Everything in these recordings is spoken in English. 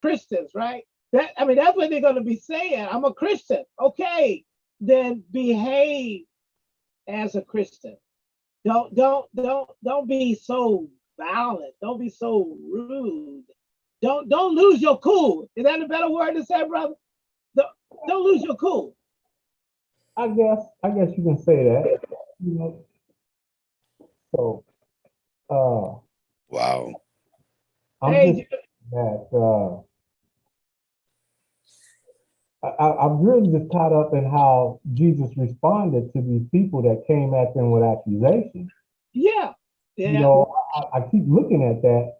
Christians, right? That's what they're going to be saying. I'm a Christian. Okay, then behave as a Christian. Don't be so violent. Don't be so rude. Don't lose your cool. Is that a better word to say, brother? Don't, don't lose your cool. I guess you can say that. You know, so uh Wow. I'm just Hey, that I'm really just caught up in how Jesus responded to these people that came at them with accusations. yeah, You yeah. know, I keep looking at that,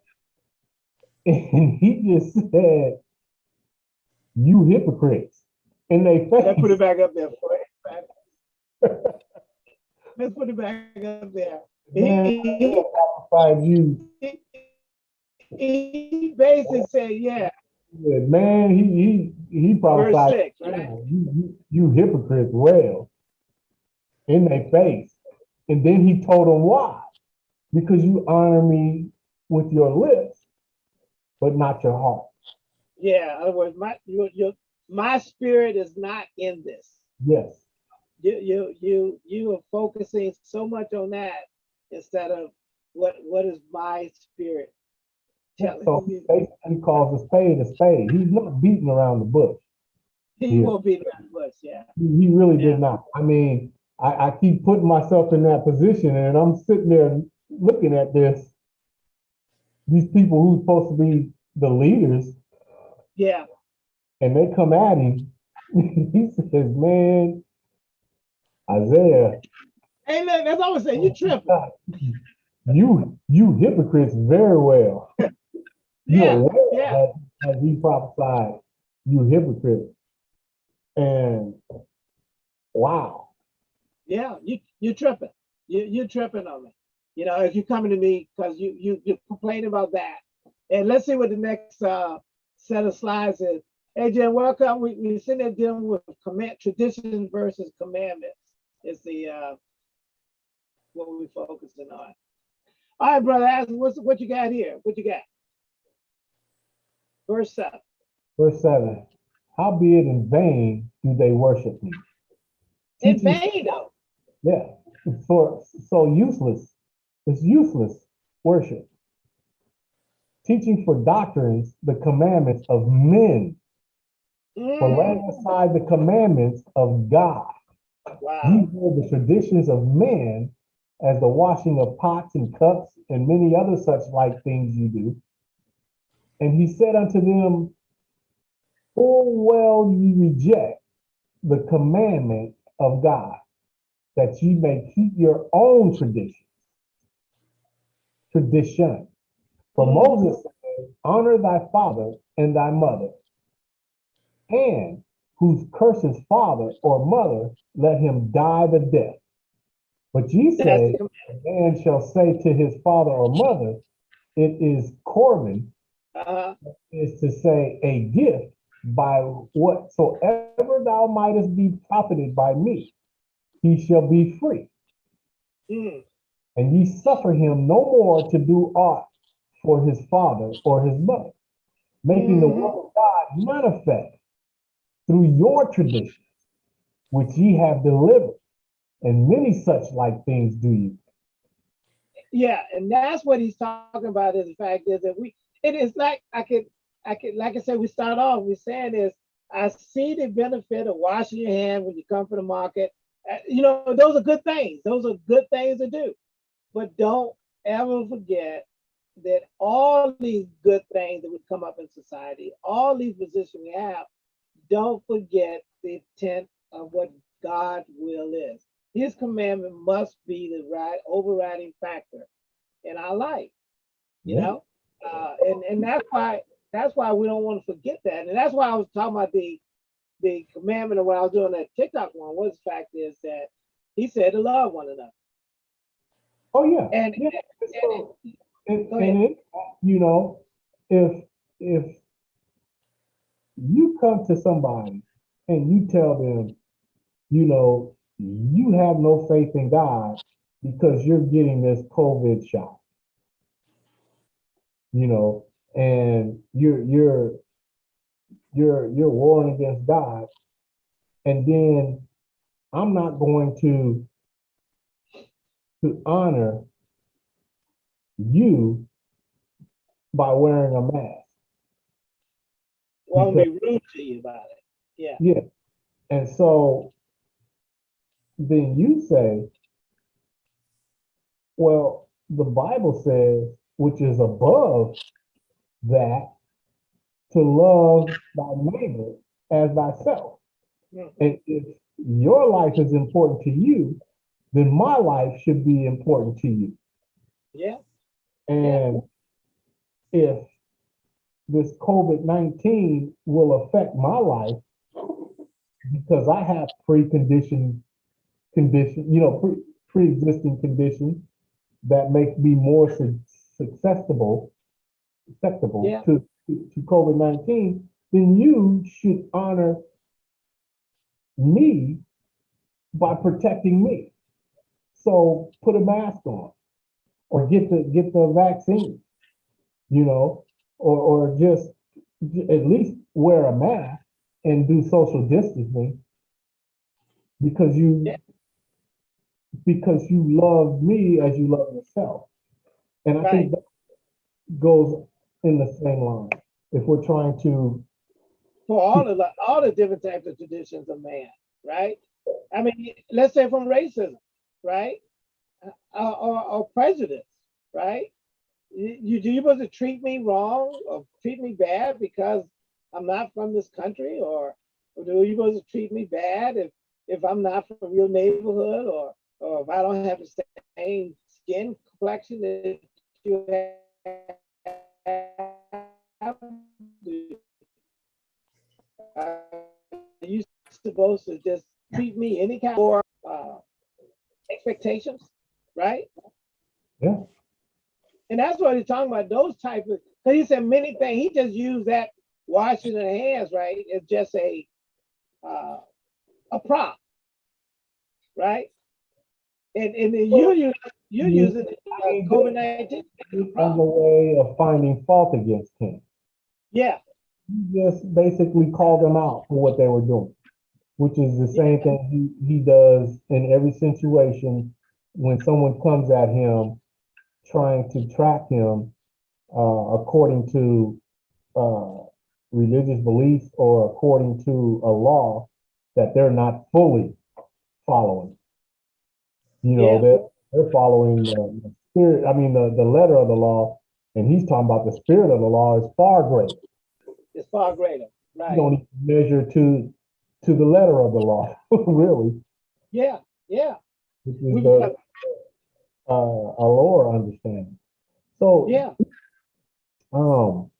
and he just said, "You hypocrites," in their Let's put it face. back up there for it. Let's put it back up there. Man, I prophesied you. He basically said, yeah, Man, he verse prophesied, 6, yeah, right? you hypocrites, well, in their face. And then he told them why. Because you honor me with your lips, but not your heart. Yeah, in other words, my spirit is not in this. Yes. You are focusing so much on that instead of what is my spirit Yeah. telling So you. basically calls a spade a spade. He's not beating around the bush He here. won't be the bush, yeah. He really Yeah. did not. I mean, I keep putting myself in that position, and I'm sitting there looking at these people who's supposed to be the leaders, Yeah. and they come at him. He says, "Man, Isaiah, Hey, look, that's all I'm saying. You tripping. you hypocrites very well. You are Yeah, yeah, well as he prophesied, you hypocrites." And wow, yeah. You tripping. You tripping on me. If you're coming to me because you're complaining about that. And let's see what the next set of slides is. Hey Jen, welcome. We sitting there dealing with traditions versus commandments. It's the what we're focusing on. All right, brother, ask what you got here. What you got? Verse 7. verse 7. Howbeit in vain do they worship me. In Teaching, vain, though. yeah, for so useless. It's useless worship. Teaching for doctrines the commandments of men, for laying Mm, aside the commandments of God. wow. Ye hold the traditions of men as the washing of pots and cups and many other such like things you do. And he said unto them, full well ye reject the commandment of God, that ye may keep your own tradition. For Mm, Moses said, honor thy father and thy mother, and whose curses father or mother, let him die the death. But ye that's the say, command. a man shall say to his father or mother, it is Corban, Uh-huh. is to say a gift by whatsoever thou mightest be profited by me, he shall be free. Mm, And ye suffer him no more to do aught for his father or his mother, making the mm-hmm. will of God manifest through your traditions, which ye have delivered, and many such like things do you. Yeah, and that's what he's talking about. Is the fact is that it is like I could, like I said, we start off. We're saying is I see the benefit of washing your hand when you come from the market. Those are good things. Those are good things to do. But don't ever forget that all these good things that would come up in society, all these positions we have, don't forget the intent of what God's will is. His commandment must be the right overriding factor in our life, you Yeah. know, and that's why we don't want to forget that, and that's why I was talking about the commandment of what I was doing that TikTok one. Was the fact is that he said to love one another, Oh yeah. and, Yeah. and So, and, go ahead. and it, you know, if you come to somebody and you tell them, you have no faith in God because you're getting this COVID shot, and you're you're warring against God, and then I'm not going to honor you by wearing a mask. Won't be rude to you about it. Yeah. Yeah. And so then you say, well, the Bible says, which is above that, to love thy neighbor as thyself. Mhm. And if your life is important to you, then my life should be important to you. Yeah. And if this COVID-19 will affect my life because I have preconditioned condition, pre-existing conditions that make me more susceptible Yeah. to COVID-19, then you should honor me by protecting me. So put a mask on or get the vaccine, or just at least wear a mask and do social distancing because Yeah. you love me as you love yourself. And I Right. think that goes in the same line. If we're trying to, For all the different types of traditions of man, right? I mean, let's say from racism, right? Or prejudice, right? You supposed to treat me wrong or treat me bad because I'm not from this country, or do you supposed to treat me bad if I'm not from your neighborhood, or if I don't have the same skin complexion that you have? Are you supposed to just treat me any kind of expectations, right? yeah, And that's what he's talking about. Those type of, because he said many things. He just used that washing the hands, right? It's just uh, a prop, right? And then well, you're you, using I mean, COVID-19 as a as a prop. way of finding fault against him. Yeah, You just basically called them out for what they were doing, which is the yeah, same thing he does in every situation when someone comes at him trying to track him according to uh, religious beliefs or according to a law that they're not fully following. yeah. They're following the spirit, I mean, the letter of the law, and he's talking about the spirit of the law is far greater. It's far greater, You right? don't even measure to the letter of the law, really, Yeah, yeah. which is We become, a lower understanding. So yeah, um,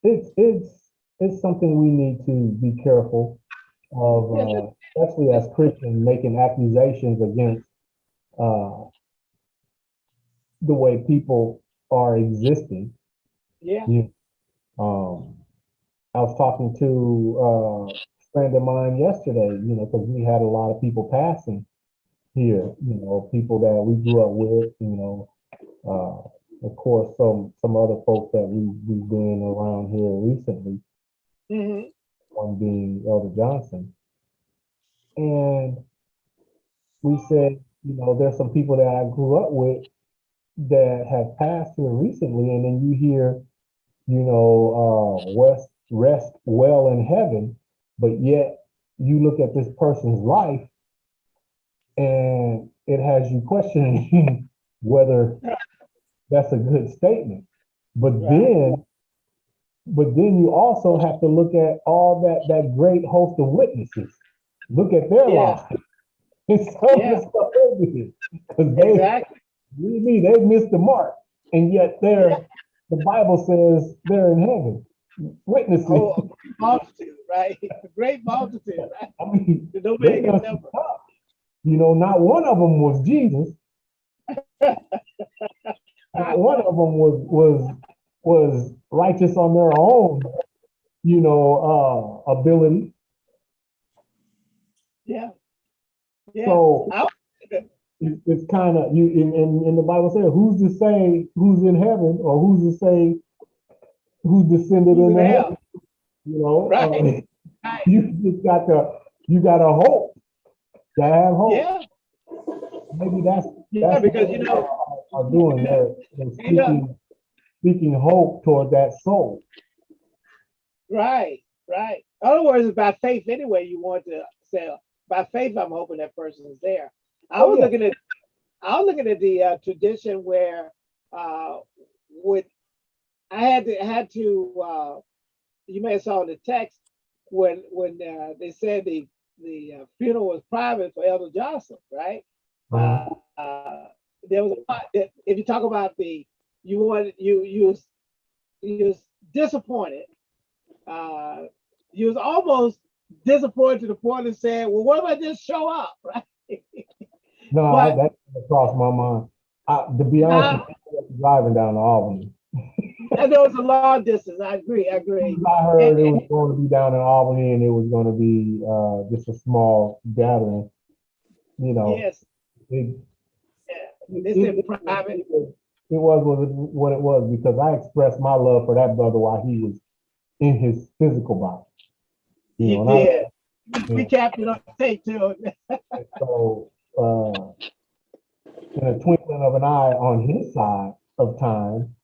it's something we need to be careful of, yeah, especially as Christians making accusations against uh, the way people are existing. yeah. You, um, I was talking to a friend of mine yesterday, because we had a lot of people passing here, people that we grew up with, of course, some other folks that we've been around here recently, Hmm. one being Elder Johnson. And we said, there's some people that I grew up with that have passed here recently, and then you hear, rest well in heaven, but yet you look at this person's life and it has you questioning whether that's a good statement. But Right. then, but then you also have to look at all that great host of witnesses. Look at their Yeah, lives and some of the yeah. stuff they did, because Exactly. they missed the mark, and yet Yeah. the Bible says they're in heaven, witnessing. Oh, a great multitude, right? A great multitude, right? I mean, That they nobody can done some number. stuff. Not one of them was Jesus. Not one of them was righteous on their own, ability. Yeah, yeah. So it's kind of you in the Bible says, who's to say who's in heaven or who's to say who's descended Who's in into hell? heaven? You know, Right. Right. you just got to, you got to hope. You have hope. Yeah. Maybe Yeah, that's because what they are doing. They're speaking hope toward that soul. right, right. In other words, it's by faith anyway. You want to say by faith. I'm hoping that person is there. I Oh was yeah. looking at the tradition where uh, with I had to you may have saw in the text when they said the funeral was private for Elder Johnson, right? Uh-huh. There was a part that if you talk about you wanted you was disappointed. Uh, you was almost disappointed to the point of saying, "Well, what if I just show up?" Right? No, But that crossed my mind. To be honest with now, you, I was driving down to Albany. and there was a long distance. I agree. I agree. I And, heard it was going to be down in Albany and it was going to be just a small gathering. You know, yes, it yeah, it, they it, said it, private. it was what it was because I expressed my love for that brother while he was in his physical body. You You know, and did. We and, captured on tape too. and so in a twinkling of an eye on his side of time,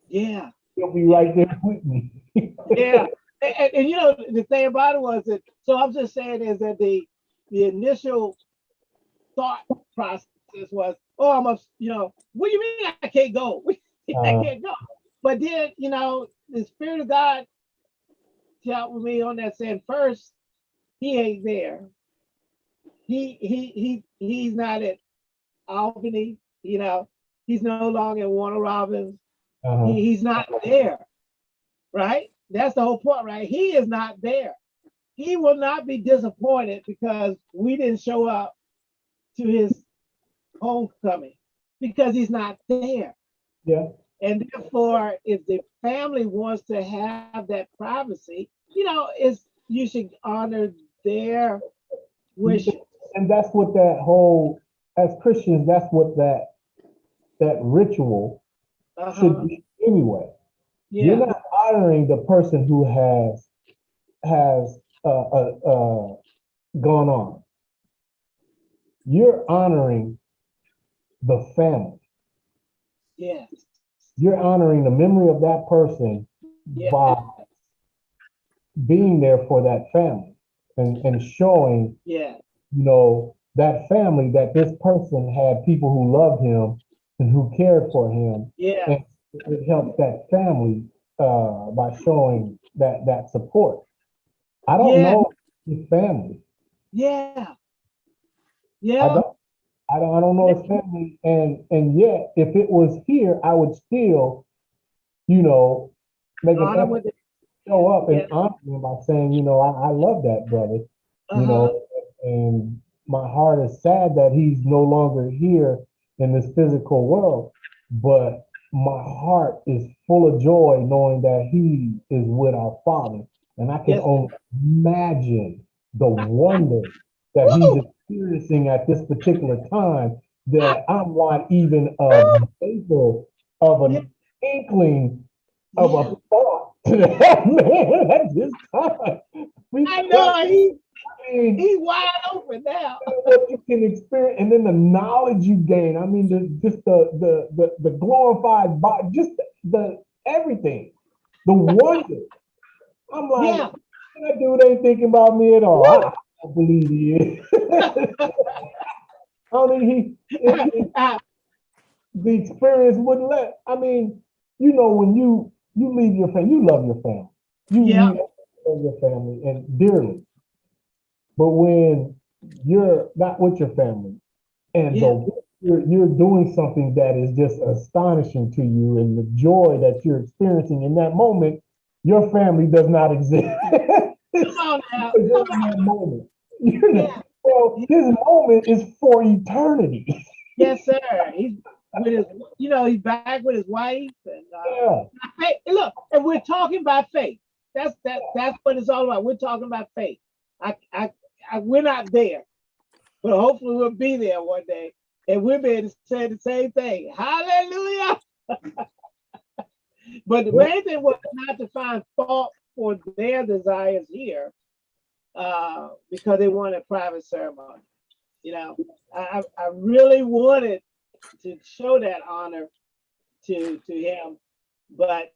Yeah, he'll be yeah, right there with me. yeah. And you know the thing about it was that. So I'm just saying is that the initial thought process was, oh, what do you mean I can't go? I Uh, can't go. But then, the Spirit of God dealt with me on that saying, first, he ain't there. He's not at Albany, he's no longer in Warner Robins. uh-huh. He's not there, right? That's the whole point, right? He is not there. He will not be disappointed because we didn't show up to his homecoming because he's not there. Yeah. And therefore, if the family wants to have that privacy, you should honor their wishes. And that's what that whole, as Christians, that's what that ritual should Uh-huh. be anyway. You're Yeah. not honoring the person who has gone on. You're honoring the family. Yes. You're honoring the memory of that person Yeah. by being there for that family and showing, Yeah. that family that this person had people who loved him and who cared for him. Yeah. And it helps that family by showing that support. I don't Yeah. know his family. Yeah. I Yeah. don't. I don't know his family, and yet, if it was here, I would still, you know, make an Honor effort with it. to show up and Yeah. honor him by saying, I love that brother, you Uh-huh. know, and my heart is sad that he's no longer here in this physical world, but my heart is full of joy knowing that he is with our Father, and I can Yes. only imagine the wonder that he's Woo! experiencing at this particular time that I'm not even a vapor of Yeah. an inkling of Yeah. a thought to that man at this time. I Because know I mean, he's wide open now. what you can experience, and then the knowledge you gain. I mean, just the glorified body, just the everything, the wonder. I'm like, Yeah. that dude ain't thinking about me at all. Woo! I believe he is. I mean, the experience wouldn't let. I mean, when you leave your family, you love your family. Yeah. You love your family and dearly. But when you're not with your family and Yeah. you're doing something that is just astonishing to you and the joy that you're experiencing in that moment, your family does not exist. Come on now. Because you're Come in that on. moment. Yeah. Well, Yeah. his moment is for eternity. Yes, sir. He's with his, he's back with his wife, and Yeah. look, and we're talking about faith. That's what it's all about. We're talking about faith. We're not there, but hopefully we'll be there one day, and we'll be able to say the same thing. Hallelujah! But the Yeah. main thing was not to find fault for their desires here, because they wanted a private ceremony. You know, I really wanted to show that honor to him, but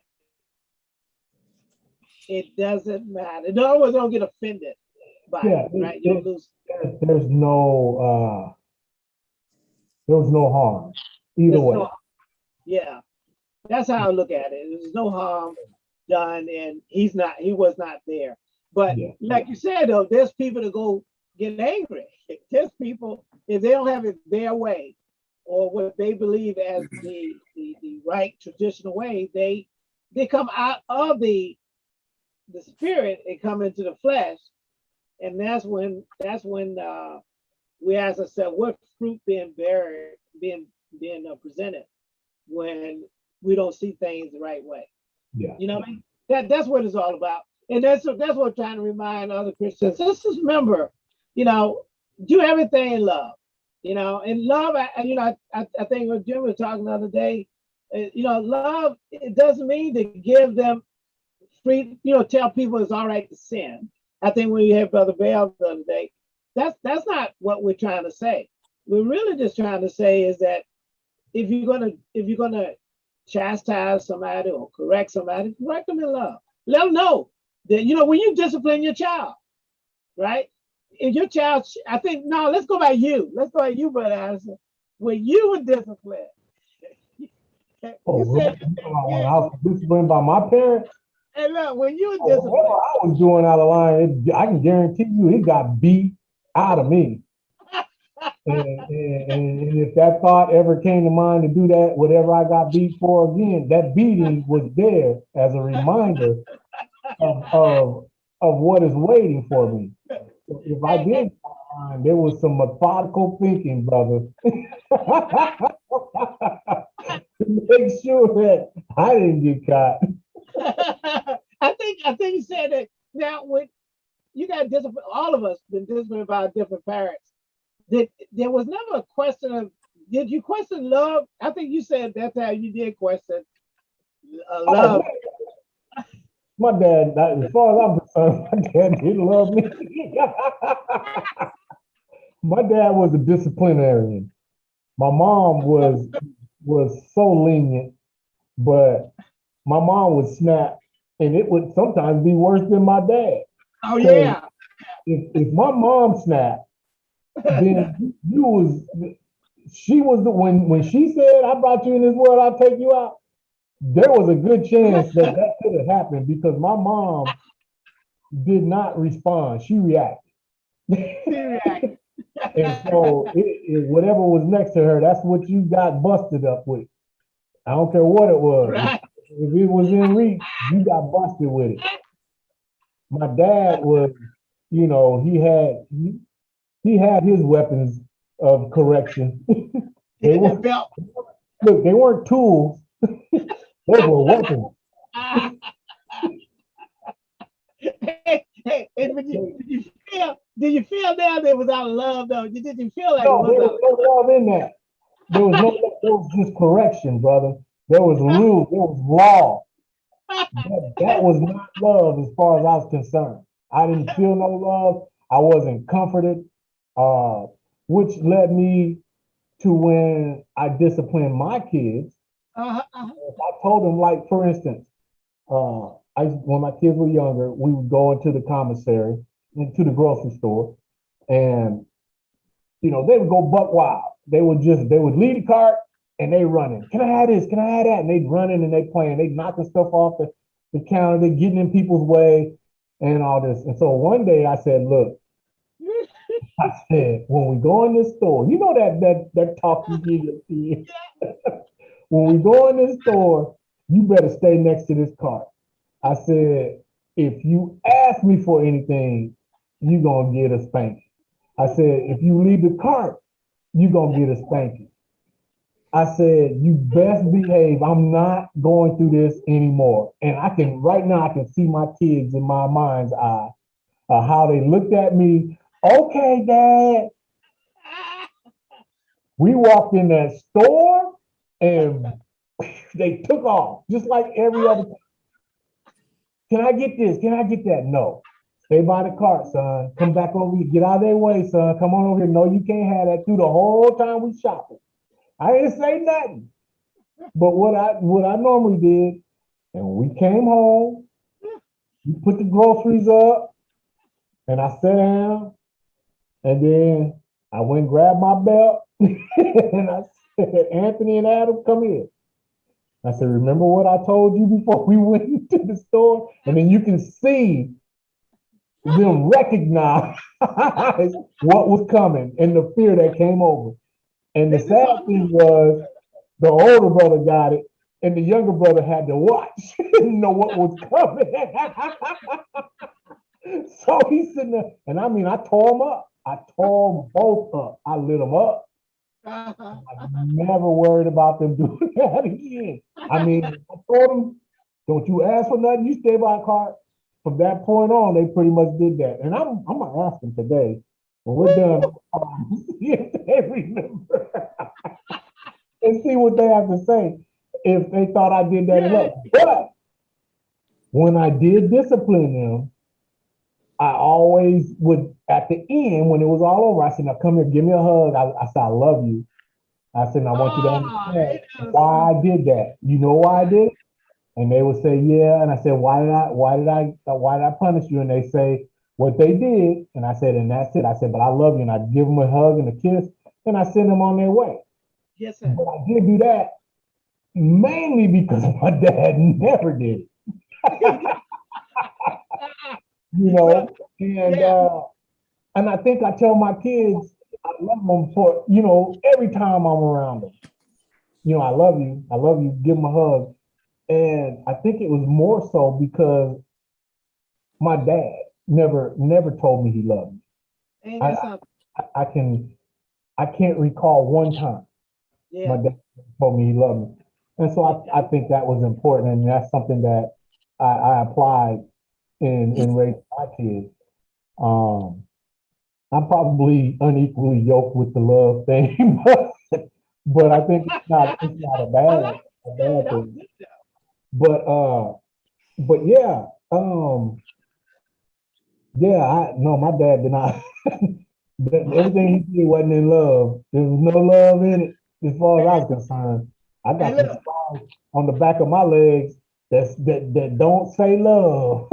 it doesn't matter. In other words, don't get offended by Yeah, it, right? You'll lose. there's no there was no harm either There's way. no, yeah, that's how I look at it. There's no harm done, and he was not there. But Yeah, like you said, though, there's people that go get angry. There's people, if they don't have it their way or what they believe as the right traditional way, they come out of the spirit and come into the flesh, and that's when we ask ourselves what fruit being buried, being presented when we don't see things the right way. yeah, You know what I mean? That's what it's all about. And that's what I'm trying to remind other Christians. Let's just remember, you know, do everything in love. You know, and love, I think what Jim was talking the other day, love, it doesn't mean to give them free, tell people it's all right to sin. I think when you had Brother Bell the other day, that's not what we're trying to say. We're really just trying to say is that if you're gonna chastise somebody or correct somebody, correct them in love. Let them know that when you discipline your child, right? If your child, I think no, let's go by you. Let's go by you, Brother Addison. When you were disciplined, Oh, you said, when yeah, I was disciplined by my parents, and look, when you were whatever disciplined, I was doing out of line, I can guarantee you it got beat out of me. And if that thought ever came to mind to do that, whatever I got beat for again, that beating was there as a reminder of of, of what is waiting for me. So if I hey, hey, did, there was some methodical thinking, brother, to make sure that I didn't get caught. I think you said that now when you got disciplined, all of us been disciplined by different parents. There was never a question of did you question love? I think you said that's how you did question Oh, love. man, my dad, as far as I'm concerned, my dad didn't love me. My dad was a disciplinarian. My mom was so lenient, but my mom would snap, and it would sometimes be worse than my dad. Oh Because yeah. if my mom snapped, then you was she was the when she said, "I brought you in this world, I'll take you out." There was a good chance that that could have happened because my mom did not respond. She reacted. Reacted. And so whatever was next to her, that's what you got busted up with. I don't care what it was. Right. If it was in reach, you got busted with it. My dad was, he had his weapons of correction. They Hit that were belt. look, they weren't tools, those were weapons. Hey, but did you feel now that it was out of love though? Did you feel like it No, was there out was of no love in that. There was just correction, brother. There was rules, there was law. That was not love as far as I was concerned. I didn't feel no love. I wasn't comforted, uh, which led me to when I disciplined my kids. uh, uh, I told them, like, for instance, when my kids were younger, we would go into the commissary, into the grocery store, and they would go buck wild. They would lead the cart and they running. Can I have this? Can I have that? And they running and they playing. They knocking stuff off the counter. They getting in people's way and all this. And so one day I said, look, I said, when we go in this store, you know that talk you give your kids. When we go in this store, you better stay next to this cart. I said, if you ask me for anything, you gonna get a spanking. I said, if you leave the cart, you gonna get a spanking. I said, you best behave. I'm not going through this anymore. And right now, I can see my kids in my mind's eye, how they looked at me. Okay, Dad. We walked in that store and they took off just like every other. Can I get this? Can I get that? No. Stay by the cart, son. Come back over here. Get out of their way, son. Come on over here. No, you can't have that through the whole time we shopping. I didn't say nothing. But what I normally did, and when we came home, we put the groceries up, and I sat down, and then I went and grabbed my belt, and I said, Anthony and Adam, come here. I said, remember what I told you before we went into the store? And then you can see them recognize what was coming and the fear that came over. And the sad thing was the older brother got it and the younger brother had to watch and know what was coming. So he's sitting there, and I mean, I tore them up. I tore them both up. I lit them up. I never worried about them doing that again. I mean, I told them, don't you ask for nothing, you stay by a car. From that point on, they pretty much did that. And I'm gonna ask them today, when we're done, see if they remember and see what they have to say if they thought I did that enough. But when I did discipline them, I always would, at the end, when it was all over, I said, now come here, give me a hug. I said, I love you. I said, I want you to understand why I did that. You know why I did it? And they would say, yeah. And I said, why did I punish you? And they say what they did. And I said, and that's it. I said, but I love you. And I give them a hug and a kiss, and I send them on their way. Yes, sir. But I did do that mainly because my dad never did it. You know, and I think I tell my kids I love them for, you know, every time I'm around them. You know, I love you, give them a hug. And I think it was more so because my dad never told me he loved me. I can't recall one time my dad told me he loved me. And so I think that was important, and that's something that I applied in raising my kids. I'm probably unequally yoked with the love thing, but I think it's not a bad thing. But yeah, I no, my dad did not. Everything he did wasn't in love. There was no love in it, as far as I was concerned. I got some scars on the back of my legs that don't say love.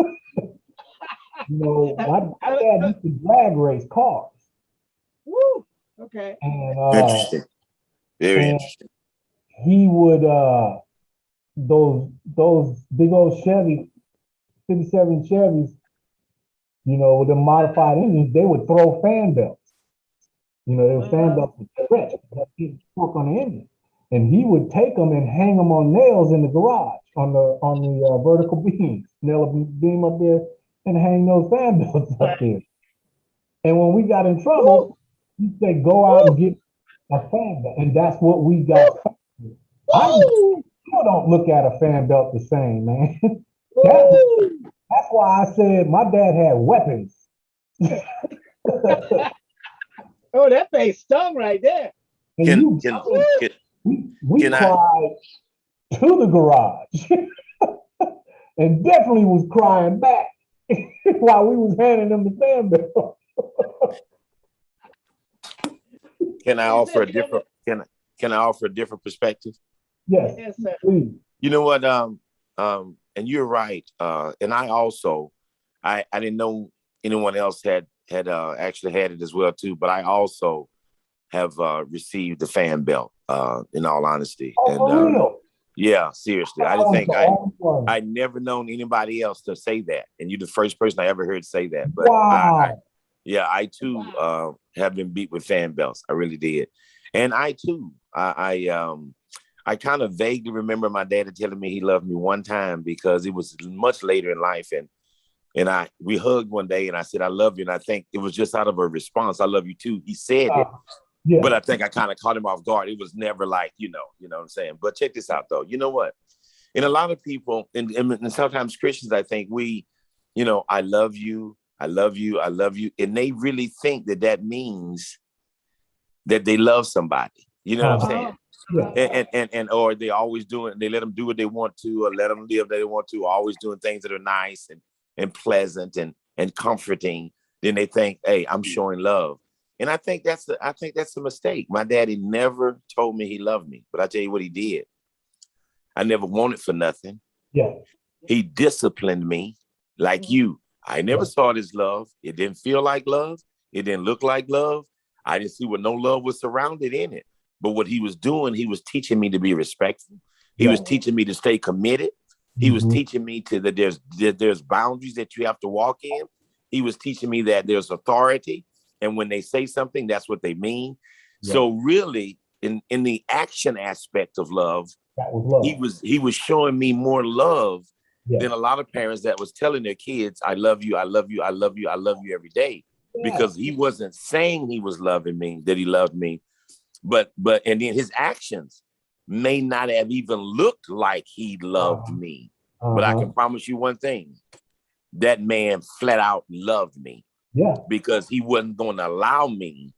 You know, my dad used to drag race cars. Woo! Okay. And interesting. Very interesting. He would those big old Chevy, 57 Chevys, you know, with the modified engines, they would throw fan belts. You know, they would fan belts with stretch, he'd torque on the engine. And he would take them and hang them on nails in the garage on the vertical beams, nail a beam up there and hang those fan belts up there. And when we got in trouble, he said, go out and get a fan belt. And that's what we got. I still don't look at a fan belt the same, man. That's why I said my dad had weapons. Oh, that face stung right there. And we cried to the garage and definitely was crying back while we was handing them the fan belt. Can I offer a different can I offer a different perspective? Yes, sir. Please. You know what? And you're right. And I also, I didn't know anyone else had actually had it as well too. But I also have received the fan belt. In all honesty, for real? Yeah, seriously. I didn't think I'd never known anybody else to say that, and you're the first person I ever heard say that. But wow. I too have been beat with fan belts. I really did, and I too, I kind of vaguely remember my dad telling me he loved me one time because it was much later in life, and we hugged one day, and I said I love you, and I think it was just out of a response. I love you too. He said it, but I think I kind of caught him off guard. It was never like you know what I'm saying. But check this out though. You know what? And a lot of people, and sometimes Christians, I think we, I love you, I love you, I love you, and they really think that means that they love somebody. You know what I'm saying? Yeah. And or they always doing, they let them do what they want to, or let them live that they want to, always doing things that are nice and pleasant and comforting. Then they think, hey, I'm showing love. And I think that's a mistake. My daddy never told me he loved me, but I tell you what he did. I never wanted for nothing. Yeah. He disciplined me like you. I never saw this love. It didn't feel like love. It didn't look like love. I didn't see what no love was surrounded in it. But what he was doing, he was teaching me to be respectful. He was teaching me to stay committed. He was teaching me that there's boundaries that you have to walk in. He was teaching me that there's authority. And when they say something, that's what they mean. Yeah. So really, in the action aspect of love, that was love. He was showing me more love than a lot of parents that was telling their kids, I love you, I love you, I love you, I love you every day. Yeah. Because he wasn't saying he was loving me, that he loved me. But and then his actions may not have even looked like he loved me. But I can promise you one thing. That man flat out loved me. Yeah. Because he wasn't going to allow me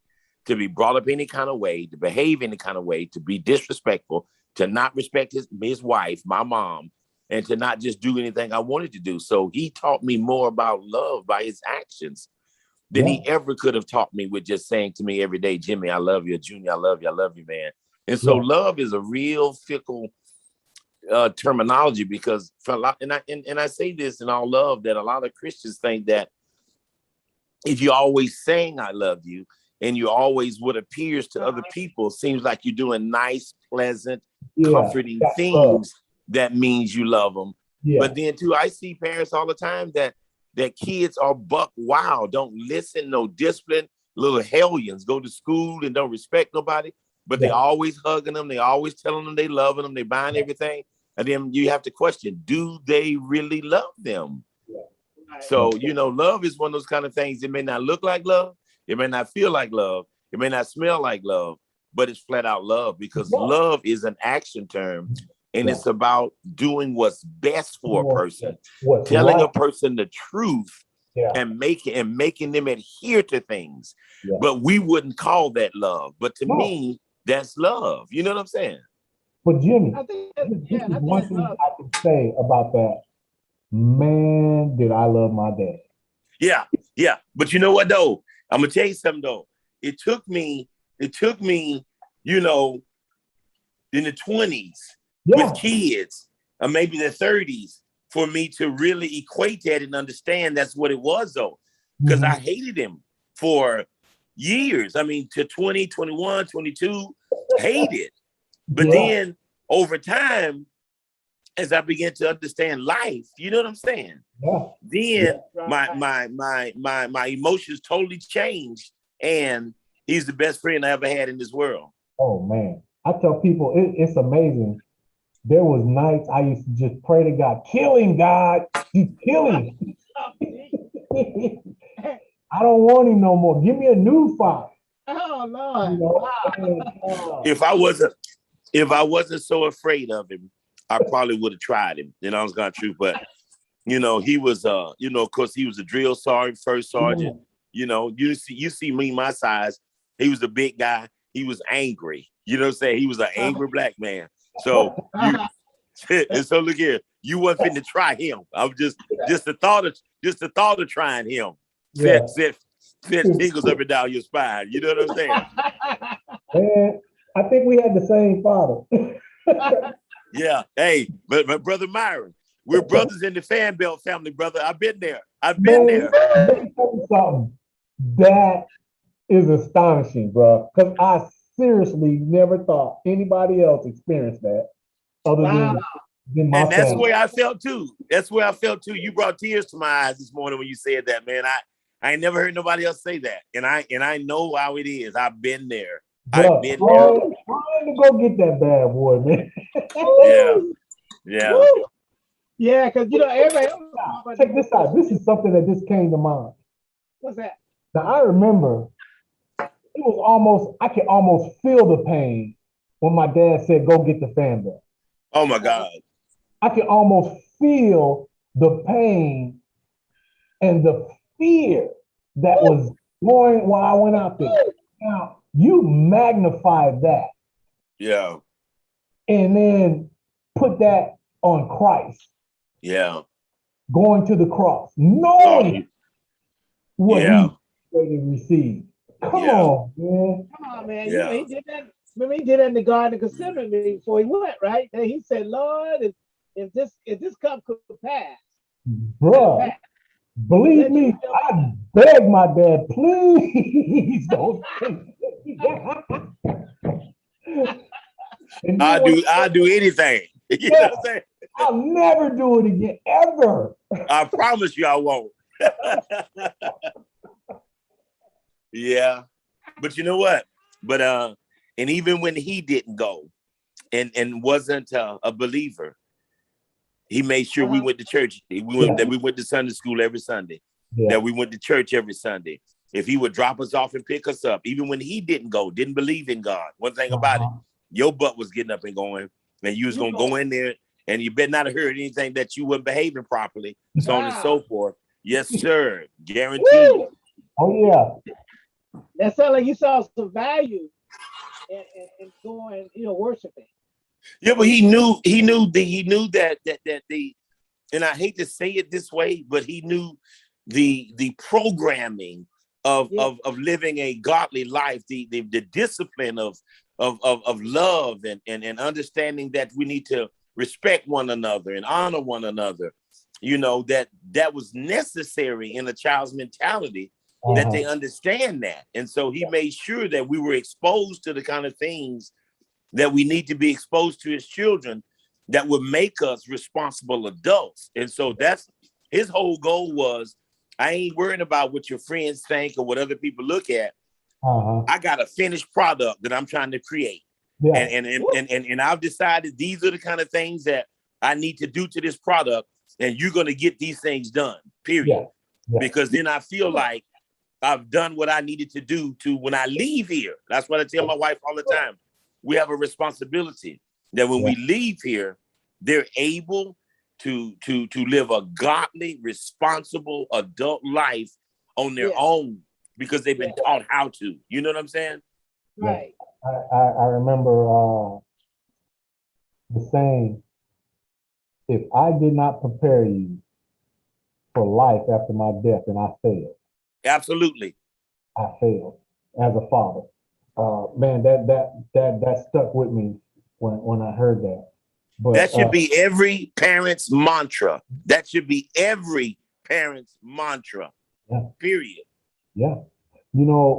to be brought up any kind of way, to behave any kind of way, to be disrespectful, to not respect his wife, my mom, and to not just do anything I wanted to do. So he taught me more about love by his actions than he ever could have taught me with just saying to me every day, Jimmy, I love you, Junior, I love you, man. And so love is a real fickle terminology, because for a lot, and I say this in all love, that a lot of Christians think that if you're always saying I love you, and you always what appears to other people seems like you're doing nice, pleasant, comforting things, that means you love them. Yeah. But then too, I see parents all the time that kids are buck wild, don't listen, no discipline, little hellions, go to school and don't respect nobody, but they always hugging them, they always telling them they loving them, they buying everything. And then you have to question, do they really love them? Yeah. So, love is one of those kind of things. It may not look like love. It may not feel like love. It may not smell like love, but it's flat out love, because love is an action term, and it's about doing what's best for a person, telling a person the truth, and making them adhere to things. Yeah. But we wouldn't call that love. But to me, that's love. You know what I'm saying? But Jimmy, this is one thing I can say about that. Man, did I love my dad. Yeah. But you know what, though? I'm going to tell you something, though. It took me, in the 20s with kids, or maybe the 30s, for me to really equate that and understand that's what it was, though. Because I hated him for years. I mean, to 20, 21, 22, hated. But then over time, as I began to understand life, you know what I'm saying? Then my emotions totally changed, and he's the best friend I ever had in this world. Oh man, I tell people it's amazing. There was nights I used to just pray to God, kill him, God, you kill him. I don't want him no more. Give me a new father. Oh Lord. If I wasn't so afraid of him, I probably would have tried him. I was gonna truth, but he was of course he was a drill sergeant, first sergeant. You see me my size. He was a big guy. He was angry. You know what I'm saying? He was an angry black man. So and so look here, you wasn't finna try him. I was just the thought of trying him. Set tingles up and down your spine. You know what I'm saying? Man, I think we had the same father. Yeah. Hey, but my brother Myron, we're brothers in the Fan Belt family, brother. I've been there. Let me tell you something. That is astonishing, bro. Because I seriously never thought anybody else experienced that other than my And that's family. where I felt too. You brought tears to my eyes this morning when you said that, man. I ain't never heard nobody else say that. And I know how it is. I've been there. Bro, trying to go get that bad boy, man. Yeah, because everybody else. Check this out. This is something that just came to mind. What's that? Now I remember it was almost, I could almost feel the pain when my dad said, go get the fan belt. Oh my God. I could almost feel the pain and the fear that was going while I went out there. Now, you magnified that. Yeah. and then put that on Christ, Yeah. going to the cross, Oh, knowing what yeah. he's going to receive. Come Yeah. on, man. Come on, man. Yeah. He did that. Remember, he did that in the Garden of Gethsemane before he went, right? And he said, Lord, if this cup could pass, Bruh, believe let me, your I beg my dad, please don't say and then when I'll do anything. You know yeah, what I'm saying? I'll never do it again, ever. I promise you I won't. Yeah. But you know what? But and even when he didn't go and wasn't a believer, he made sure we went to church. That we went to Sunday school every Sunday. Yeah. That we went to church every Sunday. If he would drop us off and pick us up, even when he didn't go, didn't believe in God. One thing about it, your butt was getting up and going, and you was gonna go in there, and you better not have heard anything that you weren't behaving properly, so on and so forth. Yes, sir. Guaranteed. Oh yeah. That sounded like you saw some value in going, worshiping. Yeah, but he knew that the, and I hate to say it this way, but he knew the programming of living a godly life, the discipline of love and understanding that we need to respect one another and honor one another. That was necessary in a child's mentality, that they understand that. And so he made sure that we were exposed to the kind of things that we need to be exposed to as children that would make us responsible adults. And so that's his whole goal was, I ain't worrying about what your friends think or what other people look at. I got a finished product that I'm trying to create. Yeah. And I've decided these are the kind of things that I need to do to this product, and you're going to get these things done, period. Yeah. Yeah. Because then I feel like I've done what I needed to do to when I leave here. That's what I tell my wife all the time. We have a responsibility that when we leave here, they're able to live a godly, responsible adult life on their own, because they've been taught how to. You know what I'm saying? Right. I remember the saying, if I did not prepare you for life after my death, then I failed. Absolutely. I failed as a father. Man, that stuck with me when I heard that. But that should be every parent's mantra. That should be every parent's mantra. Yeah. Period. Yeah. You know,